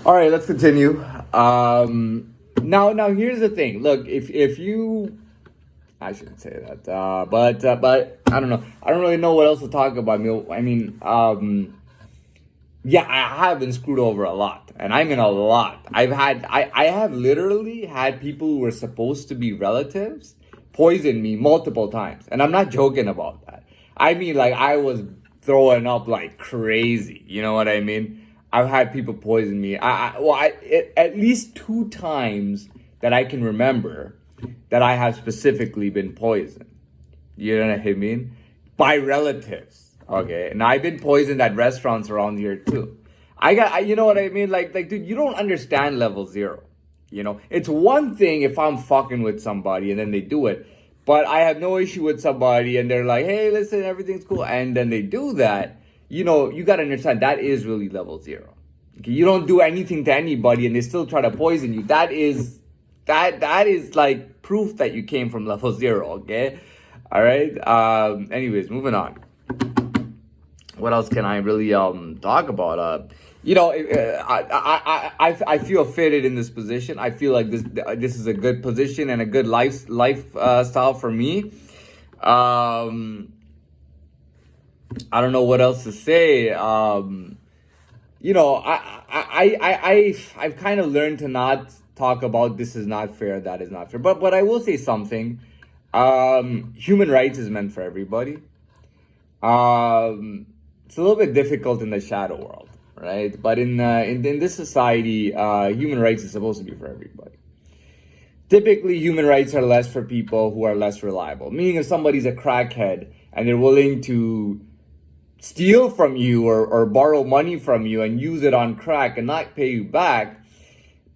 All right, let's continue. Now here's the thing. Look, if you, I shouldn't say that, but I don't know. I don't really know what else to talk about. Yeah, I have been screwed over a lot, and I mean a lot. I have literally had people who were supposed to be relatives poison me multiple times, and I'm not joking about that. I mean, like I was throwing up like crazy. You know what I mean? I've had people poison me. At least two times that I can remember that I have specifically been poisoned. You know what I mean? By relatives. Okay. And I've been poisoned at restaurants around here too. You know what I mean? Dude, you don't understand level zero. You know, it's one thing if I'm fucking with somebody and then they do it, but I have no issue with somebody and they're like, hey, listen, everything's cool. And then they do that. You know, you got to understand that is really level zero. Okay. You don't do anything to anybody and they still try to poison you. That is like proof that you came from level zero. Okay. All right. Anyways, moving on. What else can I really talk about? I feel fitted in this position. I feel like this is a good position and a good life style for me. Um, I don't know what else to say. I've kind of learned to not talk about this is not fair, that is not fair. But I will say something. Human rights is meant for everybody. It's a little bit difficult in the shadow world, right? But in this society, human rights is supposed to be for everybody. Typically, human rights are less for people who are less reliable. Meaning, if somebody's a crackhead and they're willing to steal from you or borrow money from you and use it on crack and not pay you back,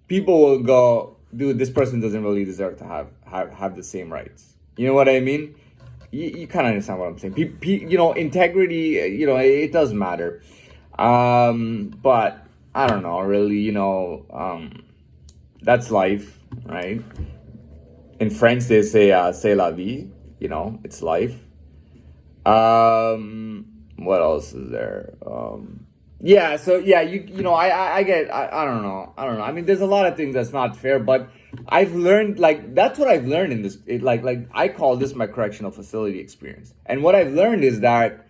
people will go, dude, this person doesn't really deserve to have the same rights. You know what I mean? You kind of understand what I'm saying. Integrity, it does matter. But I don't know, really, that's life, right? In French, they say, c'est la vie, it's life. What else is there? Yeah, so yeah, I get, I don't know, I mean, there's a lot of things that's not fair, but I've learned, like, that's what I've learned in this, like I call this my correctional facility experience, and what I've learned is that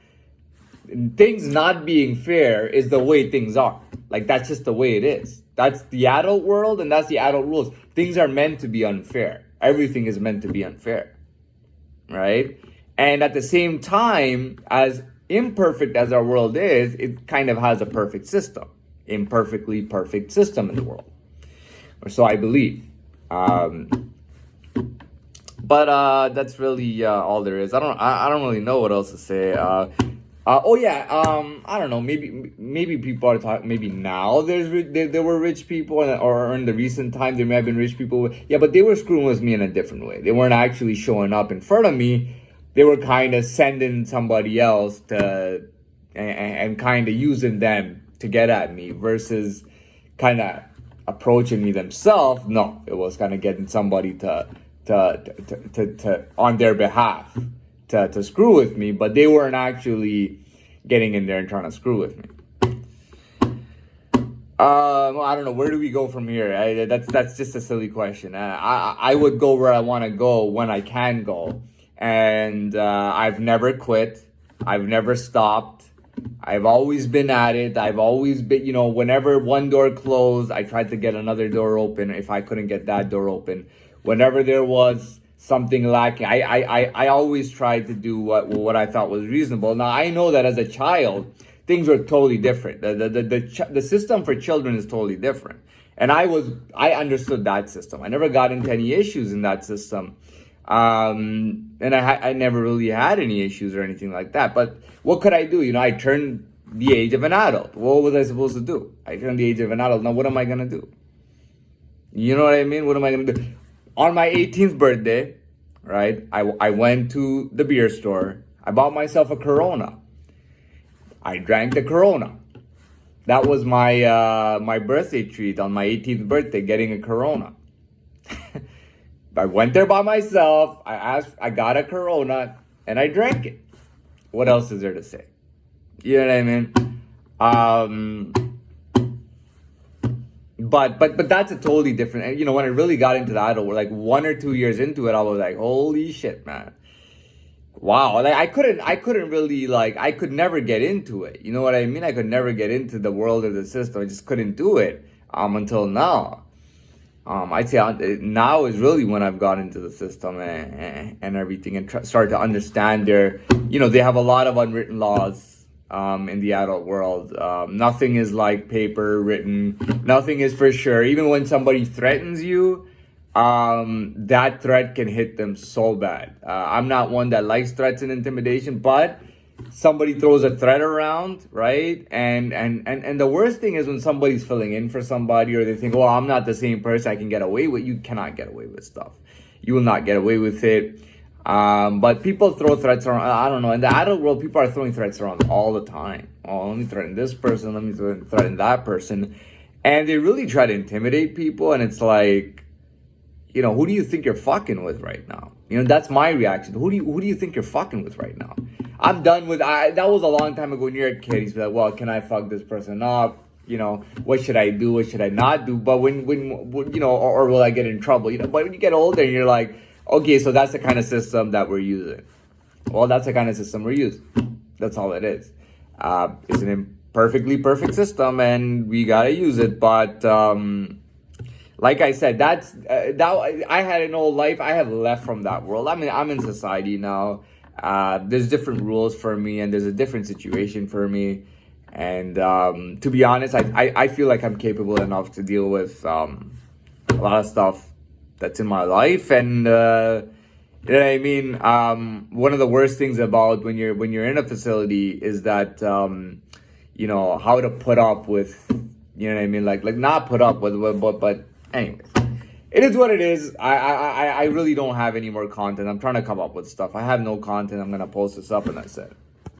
things not being fair is the way things are. Like, that's just the way it is. That's the adult world, and that's the adult rules. Things are meant to be unfair. Everything is meant to be unfair, right? And at the same time, as imperfect as our world is, it kind of has a perfect system, imperfectly perfect system in the world, or so I believe. But that's really all there is. I don't really know what else to say. Oh yeah. I don't know. Maybe people are talking. Maybe now there were rich people, or in the recent time there may have been rich people. Yeah, but they were screwing with me in a different way. They weren't actually showing up in front of me. They were kind of sending somebody else to and kind of using them to get at me versus kind of approaching me themselves. No, it was kind of getting somebody to on their behalf to screw with me, but they weren't actually getting in there and trying to screw with me. I don't know. Where do we go from here? That's just a silly question. I would go where I want to go when I can go, and I've never quit. I've never stopped. I've always been at it. I've always been, whenever one door closed, I tried to get another door open. If I couldn't get that door open, whenever there was something lacking, I always tried to do what I thought was reasonable. Now I know that as a child, things were totally different. The system for children is totally different, and I understood that system. I never got into any issues in that system. And I never really had any issues or anything like that. But what could I do? I turned the age of an adult. What was I supposed to do? I turned the age of an adult. Now, what am I gonna do? You know what I mean? What am I gonna do? On my 18th birthday, right? I went to the beer store. I bought myself a Corona. I drank the Corona. That was my birthday treat on my 18th birthday, getting a Corona. I went there by myself. I got a Corona, and I drank it. What else is there to say? You know what I mean? but that's a totally different. And when I really got into the idol, we're like 1 or 2 years into it, I was like, holy shit, man. Wow, like I couldn't really like I could never get into it. You know what I mean? I could never get into the world of the system. I just couldn't do it until now. I'd say now is really when I've got into the system and everything and started to understand they have a lot of unwritten laws in the adult world. Nothing is like paper written. Nothing is for sure. Even when somebody threatens you, that threat can hit them so bad. I'm not one that likes threats and intimidation, but somebody throws a threat around, right? And the worst thing is when somebody's filling in for somebody, or they think, well, I'm not the same person, I can get away with. You cannot get away with stuff. You will not get away with it. But people throw threats around. I don't know. In the adult world, people are throwing threats around all the time. Oh, let me threaten this person. Let me threaten that person. And they really try to intimidate people. And it's like, who do you think you're fucking with right now? That's my reaction. Who do you think you're fucking with right now? I'm done with. That was a long time ago when you're a kid. He's like, well, can I fuck this person up? What should I do? What should I not do? But when or will I get in trouble? But when you get older, and you're like, okay, so that's the kind of system that we're using. Well, that's the kind of system we're using. That's all it is. It's an imperfectly perfect system, and we gotta use it. But like I said, that I had an old life. I have left from that world. I mean, I'm in society now. There's different rules for me, and there's a different situation for me. And to be honest, I feel like I'm capable enough to deal with a lot of stuff that's in my life. And you know what I mean. One of the worst things about when you're in a facility is that how to put up with, you know what I mean, like not put up with, but anyways, it is what it is. I really don't have any more content. I'm trying to come up with stuff. I have no content. I'm gonna post this up, and that's it.